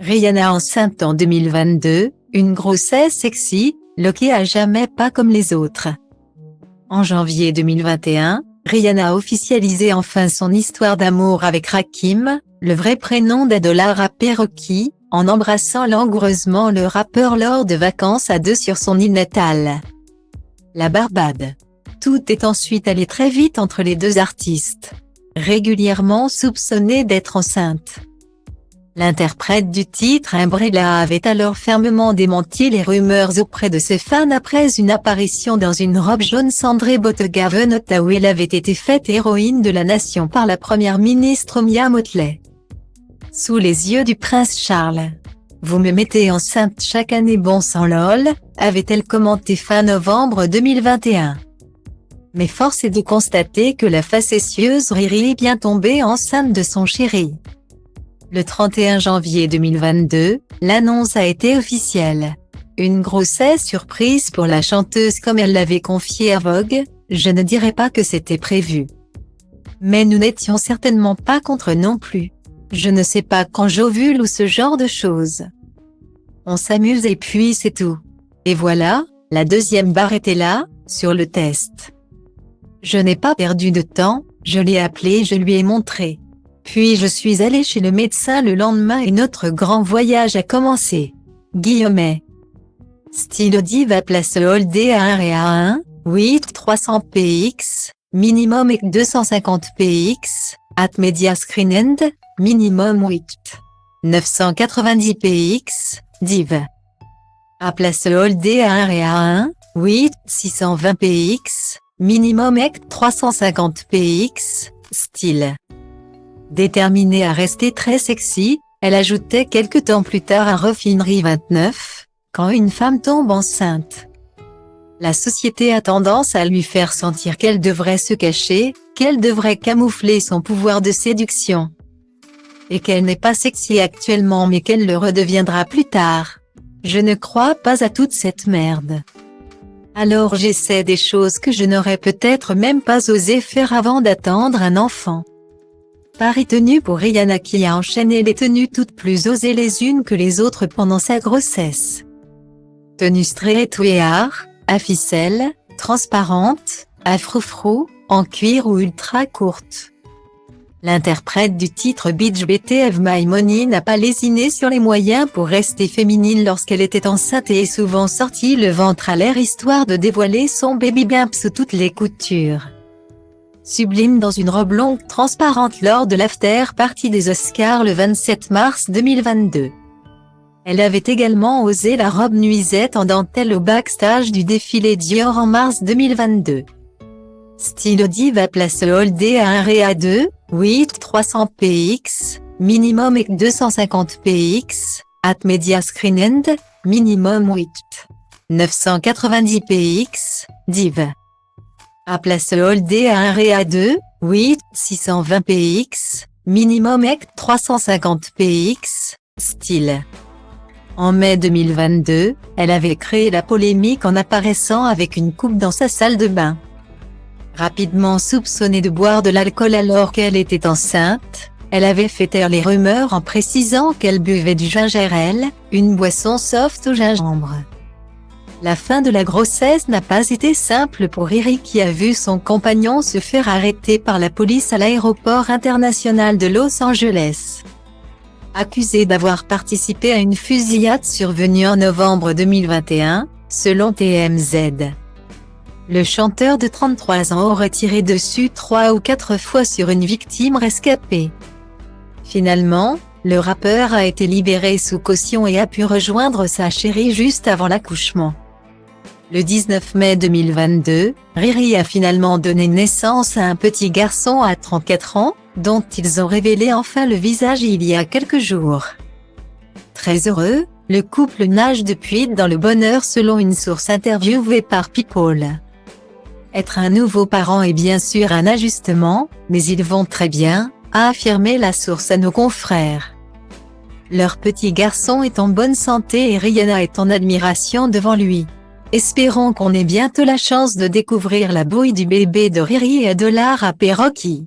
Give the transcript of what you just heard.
Rihanna enceinte en 2022, une grossesse sexy, loquée à jamais pas comme les autres. En janvier 2021, Rihanna a officialisé enfin son histoire d'amour avec Rakim, le vrai prénom d'Adola rappé Rocky, en embrassant langoureusement le rappeur lors de vacances à deux sur son île natale, la Barbade. Tout est ensuite allé très vite entre les deux artistes, régulièrement soupçonnée d'être enceinte. L'interprète du titre Umbrella avait alors fermement démenti les rumeurs auprès de ses fans après une apparition dans une robe jaune cendrée Bottega Veneta où elle avait été faite héroïne de la nation par la première ministre Mia Mottley. Sous les yeux du prince Charles. « Vous me mettez enceinte chaque année bon sang lol », avait-elle commenté fin novembre 2021. Mais force est de constater que la facétieuse Riri est bien tombée enceinte de son chéri. Le 31 janvier 2022, l'annonce a été officielle. Une grossesse surprise pour la chanteuse comme elle l'avait confié à Vogue, je ne dirais pas que c'était prévu. Mais nous n'étions certainement pas contre non plus. Je ne sais pas quand j'ovule ou ce genre de choses. On s'amuse et puis c'est tout. Et voilà, la deuxième barre était là, sur le test. Je n'ai pas perdu de temps, je l'ai appelé, je lui ai montré. Puis je suis allé chez le médecin le lendemain et notre grand voyage a commencé. Guillemets. Stylo Diva place Holdé à 1 et à 1, 8 300 px, minimum et 250 px, at media screen end, minimum 8 990 px, div. À place Holdé à 1 et à 1, 8 620 px, minimum et 350 px, style. Déterminée à rester très sexy, elle ajoutait quelque temps plus tard à Refinerie 29, quand une femme tombe enceinte. La société a tendance à lui faire sentir qu'elle devrait se cacher, qu'elle devrait camoufler son pouvoir de séduction. Et qu'elle n'est pas sexy actuellement mais qu'elle le redeviendra plus tard. Je ne crois pas à toute cette merde. Alors j'essaie des choses que je n'aurais peut-être même pas osé faire avant d'attendre un enfant. Paris tenue pour Rihanna qui a enchaîné les tenues toutes plus osées les unes que les autres pendant sa grossesse. Tenue streetwear, à ficelle, transparente, à froufrou, en cuir ou ultra courte. L'interprète du titre Bitch BTF My Money n'a pas lésiné sur les moyens pour rester féminine lorsqu'elle était enceinte et est souvent sortie le ventre à l'air histoire de dévoiler son baby bump sous toutes les coutures. Sublime dans une robe longue transparente lors de l'after party des Oscars le 27 mars 2022. Elle avait également osé la robe nuisette en dentelle au backstage du défilé Dior en mars 2022. Stylo Diva place Holdé à 1 et à 2, 8 300 px, minimum et 250 px, at media screen end, minimum 8 990 px, div. À place Holdé à 1 et à 2, 8 620 px, minimum et 350 px, style. En mai 2022, elle avait créé la polémique en apparaissant avec une coupe dans sa salle de bain. Rapidement soupçonnée de boire de l'alcool alors qu'elle était enceinte, elle avait fait taire les rumeurs en précisant qu'elle buvait du ginger ale, une boisson soft au gingembre. La fin de la grossesse n'a pas été simple pour Riri qui a vu son compagnon se faire arrêter par la police à l'aéroport international de Los Angeles. Accusé d'avoir participé à une fusillade survenue en novembre 2021, selon TMZ. Le chanteur de 33 ans aurait tiré dessus 3 ou 4 fois sur une victime rescapée. Finalement, le rappeur a été libéré sous caution et a pu rejoindre sa chérie juste avant l'accouchement. Le 19 mai 2022, Riri a finalement donné naissance à un petit garçon à 34 ans, dont ils ont révélé enfin le visage il y a quelques jours. Très heureux, le couple nage depuis dans le bonheur selon une source interviewée par People. Être un nouveau parent est bien sûr un ajustement, mais ils vont très bien, a affirmé la source à nos confrères. Leur petit garçon est en bonne santé et Rihanna est en admiration devant lui. Espérons qu'on ait bientôt la chance de découvrir la bouille du bébé de Riri et Adola rappé Rocky.